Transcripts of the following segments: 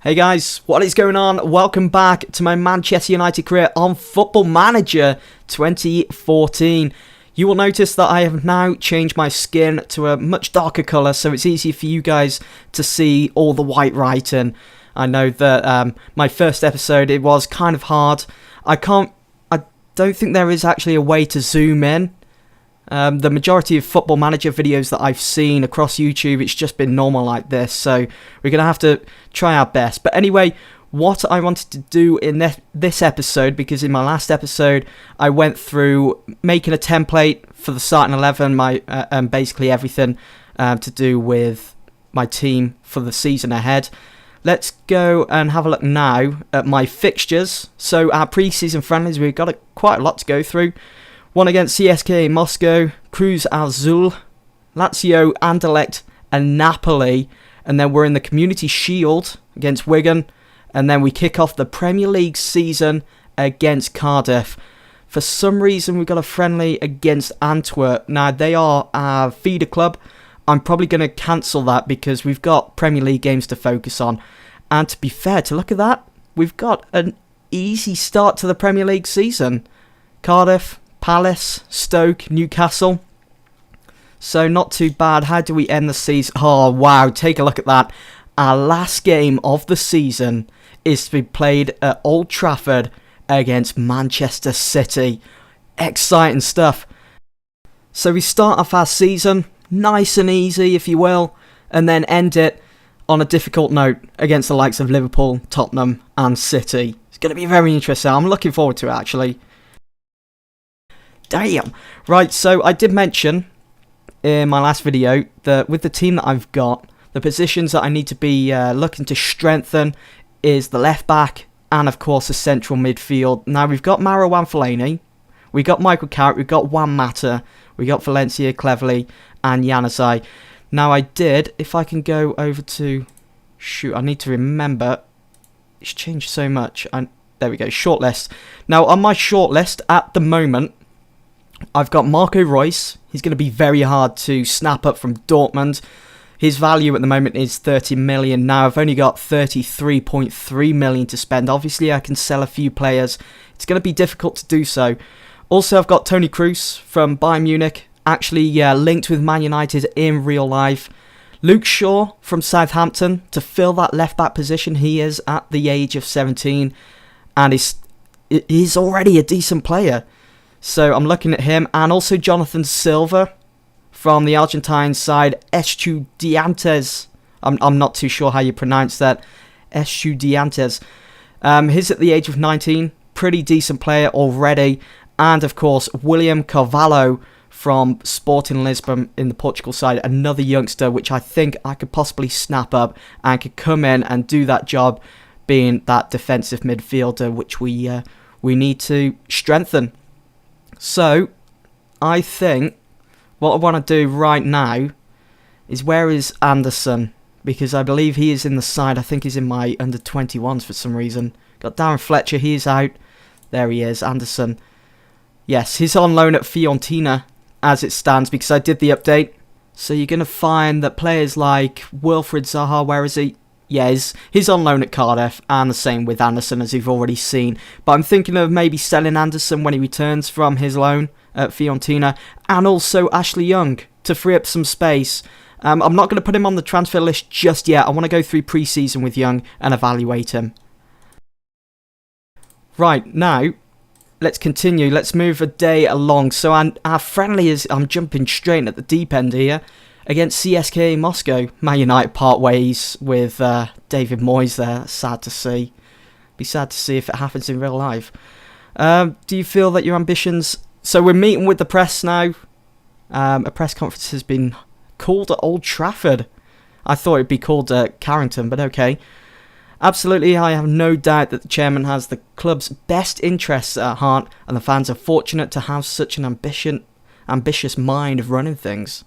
Hey guys, what is going on? Welcome back to my Manchester United career on Football Manager 2014. You will notice that I have now changed my skin to a much darker colour, so it's easy for you guys to see all the white writing. I know that my first episode, it was kind of hard. I don't think there is actually a way to zoom in. The majority of Football Manager videos that I've seen across YouTube, it's just been normal like this, so we're going to have to try our best. But anyway, what I wanted to do in this episode, because in my last episode I went through making a template for the starting 11, basically everything to do with my team for the season ahead. Let's go and have a look now at my fixtures. So our pre-season friendlies, we've got quite a lot to go through. One against CSKA Moscow, Cruz Azul, Lazio, Anderlecht and Napoli. And then we're in the Community Shield against Wigan. And then we kick off the Premier League season against Cardiff. For some reason, we've got a friendly against Antwerp. Now, they are our feeder club. I'm probably going to cancel that because we've got Premier League games to focus on. And to be fair, to look at that, we've got an easy start to the Premier League season. Cardiff, Palace, Stoke, Newcastle. So not too bad. How do we end the season? Oh, wow. Take a look at that. Our last game of the season is to be played at Old Trafford against Manchester City. Exciting stuff. So we start off our season nice and easy, if you will, and then end it on a difficult note against the likes of Liverpool, Tottenham and City. It's going to be very interesting. I'm looking forward to it, actually. Damn. Right, so I did mention in my last video that with the team that I've got, the positions that I need to be looking to strengthen is the left back and, of course, the central midfield. Now, we've got Marouane Fellaini, we've got Michael Carrick, we've got Juan Mata, we got Valencia, Cleverley and Januzaj. Now, I did, if I can go over to... Shoot, I need to remember. It's changed so much. There we go, shortlist. Now, on my shortlist at the moment, I've got Marco Reus. He's going to be very hard to snap up from Dortmund. His value at the moment is 30 million. Now, I've only got 33.3 million to spend. Obviously, I can sell a few players. It's going to be difficult to do so. Also, I've got Toni Kroos from Bayern Munich, actually linked with Man United in real life. Luke Shaw from Southampton to fill that left-back position. He is at the age of 17 and he's already a decent player. So I'm looking at him, and also Jonathan Silva from the Argentine side, Estudiantes. I'm not too sure how you pronounce that. Estudiantes. He's at the age of 19, pretty decent player already. And of course, William Carvalho from Sporting Lisbon in the Portugal side, another youngster which I think I could possibly snap up and could come in and do that job, being that defensive midfielder which we need to strengthen. So, I think what I want to do right now is, where is Anderson? Because I believe he is in the side. I think he's in my under 21s for some reason. Got Darren Fletcher, he is out. There he is, Anderson. Yes, he's on loan at Fiorentina as it stands because I did the update. So you're going to find that players like Wilfried Zaha, where is he? Yes, he's on loan at Cardiff, and the same with Anderson, as you've already seen. But I'm thinking of maybe selling Anderson when he returns from his loan at Fiorentina, and also Ashley Young to free up some space. I'm not going to put him on the transfer list just yet. I want to go through pre-season with Young and evaluate him. Right, now, let's continue. Let's move a day along. So our friendly is... I'm jumping straight at the deep end here. Against CSKA Moscow. Man United part ways with David Moyes there. Sad to see. Be sad to see if it happens in real life. Do you feel that your ambitions... So we're meeting with the press now. A press conference has been called at Old Trafford. I thought it'd be called at Carrington, but okay. Absolutely, I have no doubt that the chairman has the club's best interests at heart, and the fans are fortunate to have such an ambitious mind of running things.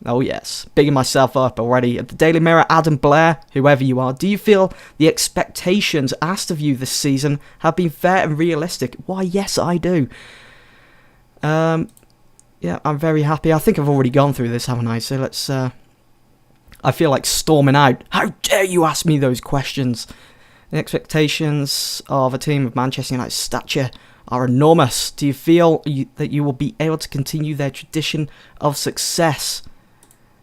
Oh yes, bigging myself up already. At the Daily Mirror, Adam Blair, whoever you are, do you feel the expectations asked of you this season have been fair and realistic? Why, yes, I do. Yeah, I'm very happy. I think I've already gone through this, haven't I? So let's I feel like storming out. How dare you ask me those questions? The expectations of a team of Manchester United's stature are enormous. Do you feel that you will be able to continue their tradition of success?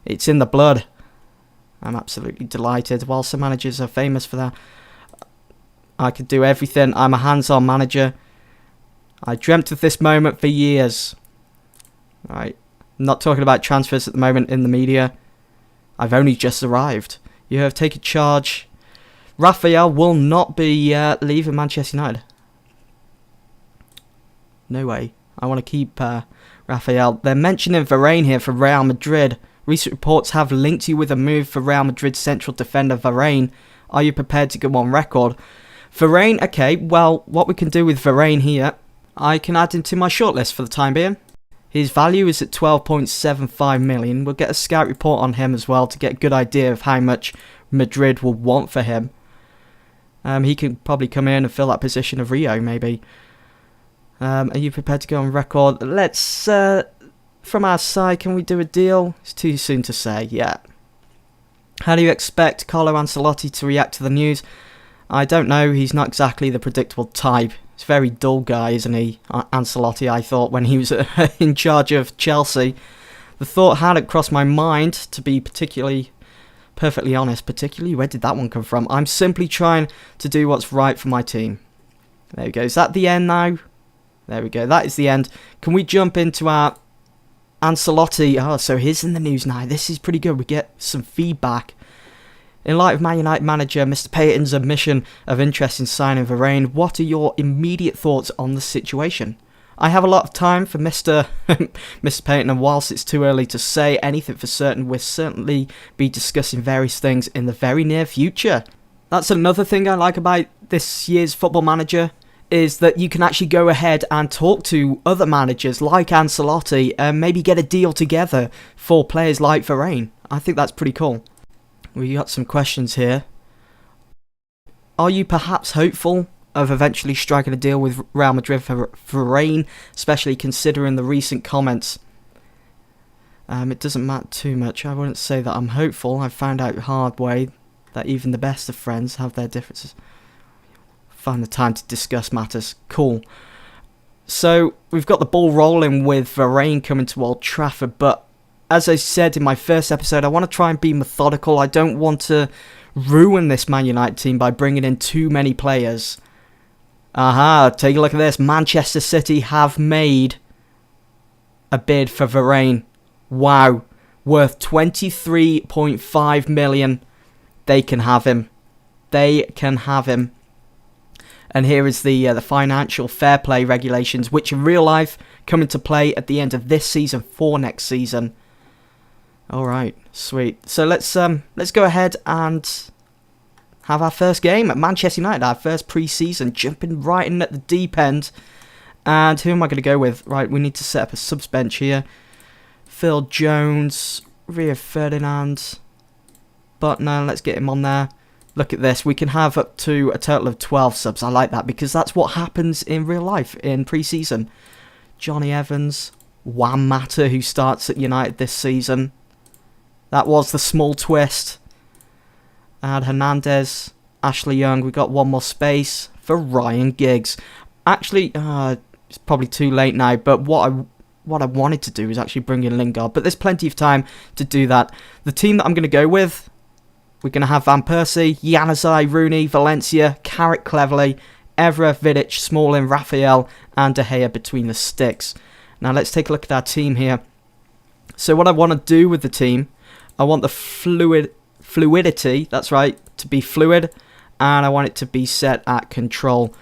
It's in the blood. I'm absolutely delighted. While some managers are famous for that, I could do everything. I'm a hands-on manager. I dreamt of this moment for years. Right. I'm not talking about transfers at the moment in the media. I've only just arrived. You have taken charge. Raphael will not be leaving Manchester United. No way. I want to keep Raphael. They're mentioning Varane here for Real Madrid. Recent reports have linked you with a move for Real Madrid central defender Varane. Are you prepared to go on record? Varane, okay, well, what we can do with Varane here, I can add him to my shortlist for the time being. His value is at 12.75 million. We'll get a scout report on him as well to get a good idea of how much Madrid will want for him. He can probably come in and fill that position of Rio, maybe. Are you prepared to go on record? Let's, from our side, can we do a deal? It's too soon to say, yeah. How do you expect Carlo Ancelotti to react to the news? I don't know, he's not exactly the predictable type. He's a very dull guy, isn't he? Ancelotti, I thought, when he was in charge of Chelsea. The thought hadn't crossed my mind, to be perfectly honest. Particularly, where did that one come from? I'm simply trying to do what's right for my team. There we go. Is that the end now? There we go. That is the end. Can we jump into our Ancelotti? Oh, so he's in the news now. This is pretty good. We get some feedback. In light of Man United manager Mr. PAYTON's admission of interest in signing Varane, what are your immediate thoughts on the situation? I have a lot of time for Mr. PAYTON, and whilst it's too early to say anything for certain, we'll certainly be discussing various things in the very near future. That's another thing I like about this year's Football Manager, is that you can actually go ahead and talk to other managers like Ancelotti and maybe get a deal together for players like Varane. I think that's pretty cool. We got some questions here. Are you perhaps hopeful of eventually striking a deal with Real Madrid for Varane, especially considering the recent comments? It doesn't matter too much. I wouldn't say that I'm hopeful. I've found out the hard way that even the best of friends have their differences. Find the time to discuss matters. Cool. So we've got the ball rolling with Varane coming to Old Trafford, but as I said in my first episode, I want to try and be methodical. I don't want to ruin this Man United team by bringing in too many players. Aha, take a look at this. Manchester City have made a bid for Varane. Wow. Worth 23.5 million. They can have him. They can have him. And here is the financial fair play regulations, which in real life come into play at the end of this season for next season. Alright, sweet. So let's go ahead and have our first game at Manchester United, our first pre-season, jumping right in at the deep end. And who am I going to go with? Right, we need to set up a subs bench here. Phil Jones, Rio Ferdinand, Butner, let's get him on there. Look at this, we can have up to a total of 12 subs. I like that because that's what happens in real life in pre-season. Johnny Evans, Juan Mata, who starts at United this season. That was the small twist. And Hernandez, Ashley Young. We got one more space for Ryan Giggs. Actually, it's probably too late now, but what I wanted to do is actually bring in Lingard. But there's plenty of time to do that. The team that I'm going to go with, we're going to have Van Persie, Januzaj, Rooney, Valencia, Carrick, Cleverley, Evra, Vidic, Smalling, Raphael, and De Gea between the sticks. Now let's take a look at our team here. So what I want to do with the team, I want the fluidity, that's right, to be fluid, and I want it to be set at control.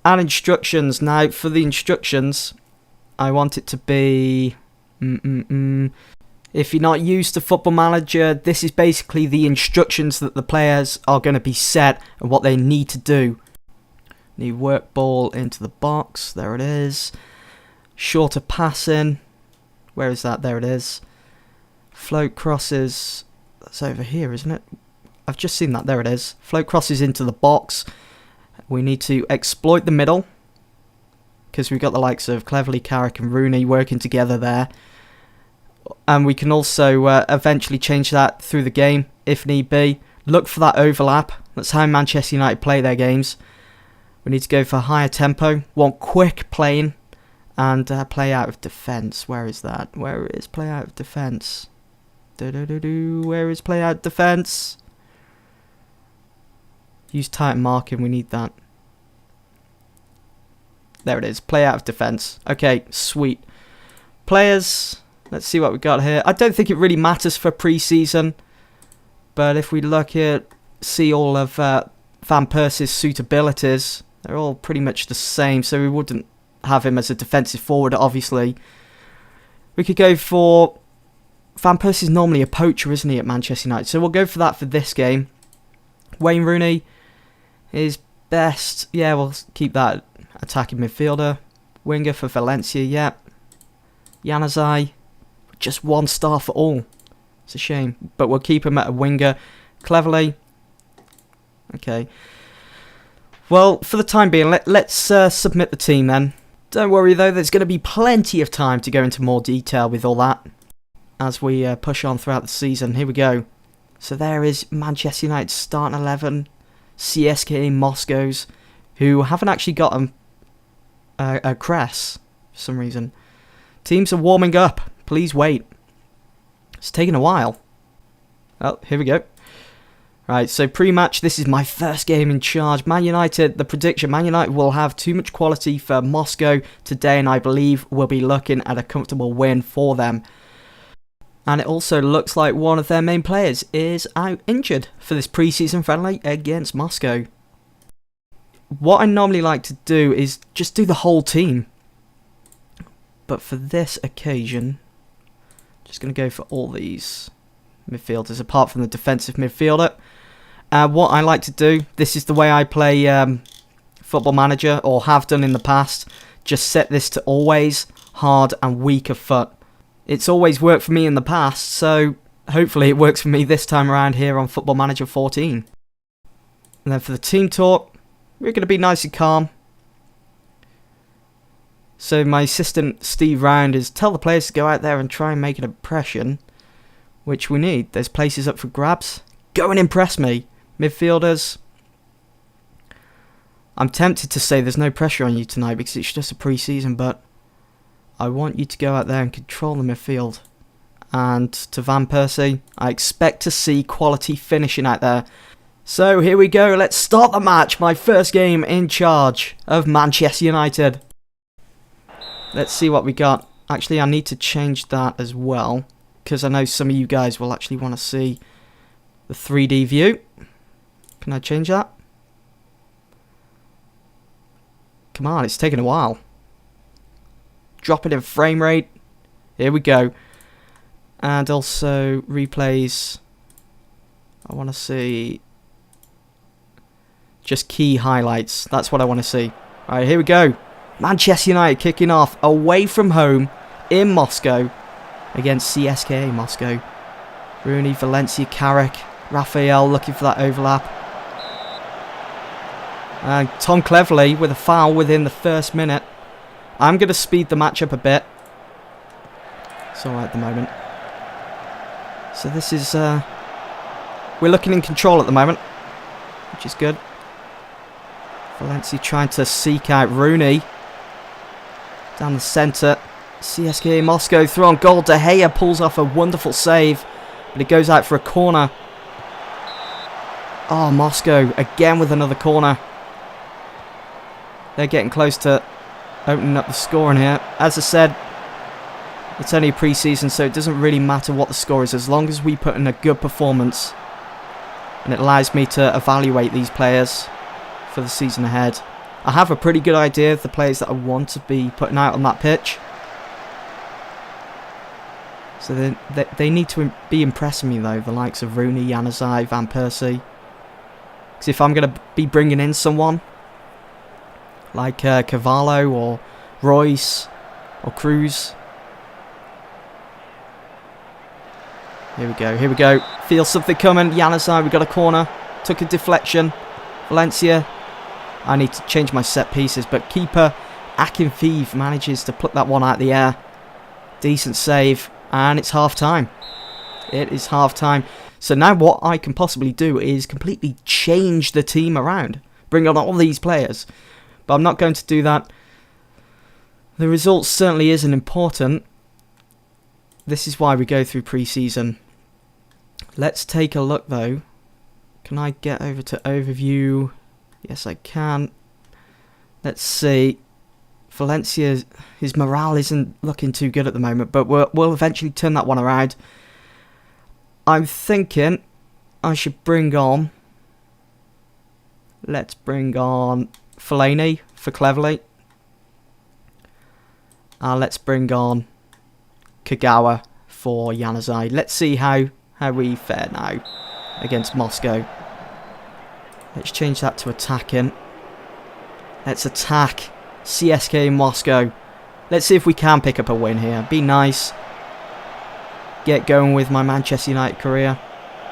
And instructions, now for the instructions, I want it to be... If you're not used to Football Manager, this is basically the instructions that the players are going to be set and what they need to do. Need work ball into the box, there it is. Shorter passing, where is that? There it is. Float crosses, that's over here, isn't it? I've just seen that, there it is. Float crosses into the box. We need to exploit the middle, because we've got the likes of Cleverley, Carrick and Rooney working together there. And we can also eventually change that through the game if need be. Look for that overlap. That's how Manchester United play their games. We need to go for higher tempo. Want quick playing and play out of defence. Where is that? Where is play out of defence? Where is play out of defence? Use tight marking. We need that. There it is. Play out of defence. Okay, sweet. Players. Let's see what we got here. I don't think it really matters for pre-season. But if we look at, see all of Van Persie's suitabilities, they're all pretty much the same. So we wouldn't have him as a defensive forward, obviously. We could go for... Van Persie's normally a poacher, isn't he, at Manchester United? So we'll go for that for this game. Wayne Rooney is best. Yeah, we'll keep that attacking midfielder. Winger for Valencia, yeah. Januzaj, just 1 star for all. It's a shame, but we'll keep him at a winger. Cleverly. Okay. Well, for the time being, let's submit the team then. Don't worry though, there's going to be plenty of time to go into more detail with all that as we push on throughout the season. Here we go. So there is Manchester United's starting 11. CSKA Moscow's, who haven't actually got a crest for some reason. Teams are warming up. Please wait. It's taking a while. Oh, here we go. Right, so pre-match, this is my first game in charge. Man United, the prediction, Man United will have too much quality for Moscow today, and I believe we'll be looking at a comfortable win for them. And it also looks like one of their main players is out injured for this pre-season friendly against Moscow. What I normally like to do is just do the whole team. But for this occasion, just going to go for all these midfielders, apart from the defensive midfielder. What I like to do, this is the way I play Football Manager, or have done in the past. Just set this to always, hard and weak of foot. It's always worked for me in the past, so hopefully it works for me this time around here on Football Manager 14. And then for the team talk, we're going to be nice and calm. So my assistant Steve Round is tell the players to go out there and try and make an impression, which we need. There's places up for grabs. Go and impress me. Midfielders. I'm tempted to say there's no pressure on you tonight because it's just a pre-season, but I want you to go out there and control the midfield. And to Van Persie, I expect to see quality finishing out there. So here we go. Let's start the match. My first game in charge of Manchester United. Let's see what we got. Actually, I need to change that as well, because I know some of you guys will actually want to see the 3D view. Can I change that? Come on, it's taking a while. Drop it in frame rate. Here we go. And also replays. I want to see just key highlights. That's what I want to see. Alright, here we go. Manchester United kicking off away from home in Moscow against CSKA Moscow. Rooney, Valencia, Carrick, Raphael looking for that overlap. And Tom Cleverley with a foul within the first minute. I'm going to speed the match up a bit. It's alright at the moment. So this is... we're looking in control at the moment, which is good. Valencia trying to seek out Rooney. Down the centre. CSKA Moscow through on goal. De Gea pulls off a wonderful save, but it goes out for a corner. Oh, Moscow again with another corner. They're getting close to opening up the scoring here. As I said, it's only pre-season, so it doesn't really matter what the score is, as long as we put in a good performance. And it allows me to evaluate these players for the season ahead. I have a pretty good idea of the players that I want to be putting out on that pitch. So they need to be impressing me though, the likes of Rooney, Januzaj, Van Persie. Because if I'm going to be bringing in someone like Cavallo or Royce or Cruz. Here we go, here we go. Feel something coming. Januzaj, we got a corner. Took a deflection. Valencia. I need to change my set pieces, but keeper Akinfeev manages to pluck that one out of the air. Decent save. And it's half time. It is half time. So now what I can possibly do is completely change the team around. Bring on all these players. But I'm not going to do that. The result certainly isn't important. This is why we go through pre-season. Let's take a look though. Can I get over to overview? Yes, I can. Let's see. Valencia, his morale isn't looking too good at the moment, but we'll eventually turn that one around. I'm thinking I should bring on... Let's bring on Fellaini for Cleverley. Let's bring on Kagawa for Yanazai. Let's see how we fare now against Moscow. Let's change that to attacking. Let's attack CSK Moscow. Let's see if we can pick up a win here. Be nice. Get going with my Manchester United career.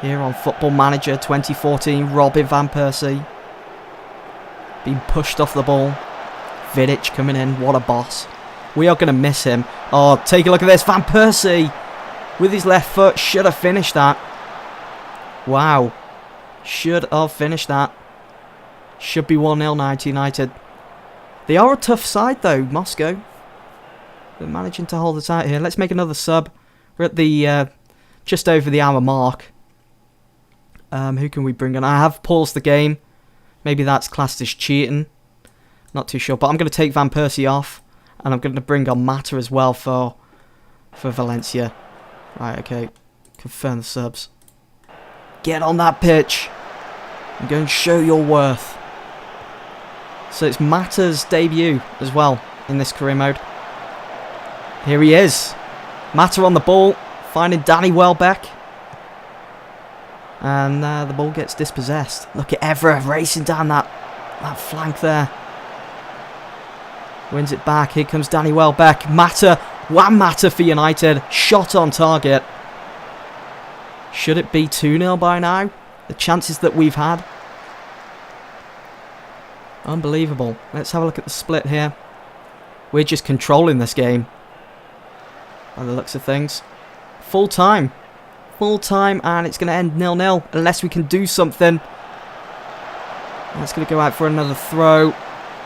Here on Football Manager 2014. Robin Van Persie. Being pushed off the ball. Vidic coming in. What a boss. We are going to miss him. Oh, take a look at this. Van Persie with his left foot. Should have finished that. Wow. Should have finished that. Should be 1-0 now to United. They are a tough side though, Moscow. They're managing to hold us out here. Let's make another sub. We're at the just over the hour mark. Who can we bring on? I have paused the game. Maybe that's classed as cheating. Not too sure. But I'm going to take Van Persie off. And I'm going to bring on Mata as well for Valencia. Right, okay. Confirm the subs. Get on that pitch. I'm going to show your worth. So it's Mata's debut as well in this career mode. Here he is. Mata on the ball. Finding Danny Welbeck. And the ball gets dispossessed. Look at Evra racing down that flank there. Wins it back. Here comes Danny Welbeck. Mata. One Mata for United. Shot on target. Should it be 2-0 by now? The chances that we've had. Unbelievable. Let's have a look at the split here. We're just controlling this game. By the looks of things. Full time. Full time, and it's going to end 0-0 unless we can do something. That's going to go out for another throw.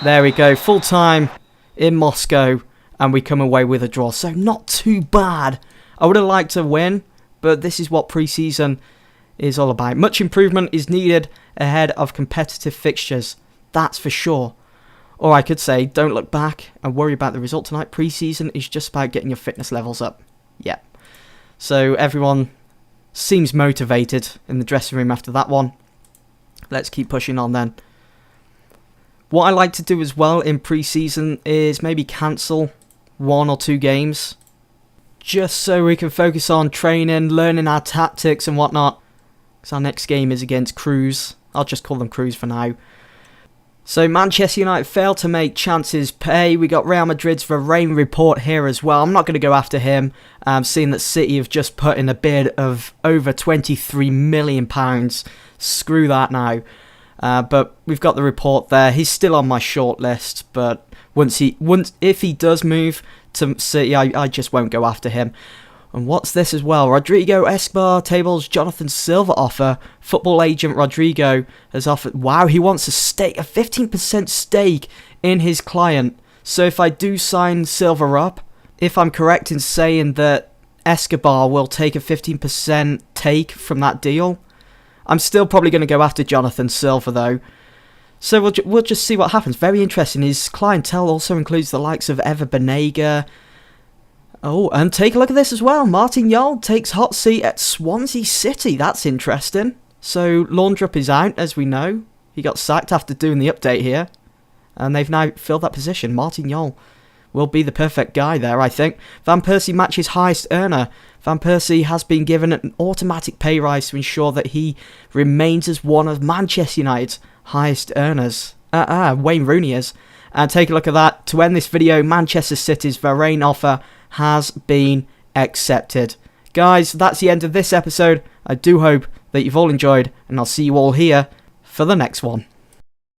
There we go. Full time in Moscow, and we come away with a draw. So not too bad. I would have liked to win, but this is what pre-season is all about. Much improvement is needed ahead of competitive fixtures. That's for sure. Or I could say, don't look back and worry about the result tonight. Pre-season is just about getting your fitness levels up. Yeah. So everyone seems motivated in the dressing room after that one. Let's keep pushing on then. What I like to do as well in pre-season is maybe cancel 1 or 2 games. Just so we can focus on training, learning our tactics and whatnot. Because our next game is against Cruz. I'll just call them Cruz for now. So Manchester United failed to make chances pay. We got Real Madrid's Varane report here as well. I'm not going to go after him. Seeing that City have just put in a bid of over £23 million. Screw that now. But we've got the report there. He's still on my short list. But if he does move to City, I just won't go after him. And what's this as well? Rodrigo Escobar tables Jonathan Silva offer. Football agent Rodrigo has offered... Wow, he wants a 15% stake in his client. So if I do sign Silva up, if I'm correct in saying that Escobar will take a 15% take from that deal, I'm still probably going to go after Jonathan Silva though. So we'll just see what happens. Very interesting. His clientele also includes the likes of Ever Banega. Oh, and take a look at this as well. Martin Jol takes hot seat at Swansea City. That's interesting. So Laundrup is out, as we know. He got sacked after doing the update here. And they've now filled that position. Martin Jol will be the perfect guy there, I think. Van Persie matches highest earner. Van Persie has been given an automatic pay rise to ensure that he remains as one of Manchester United's highest earners. Wayne Rooney is. And take a look at that. To end this video, Manchester City's Varane offer has been accepted. Guys, that's the end of this episode. I do hope that you've all enjoyed, and I'll see you all here for the next one.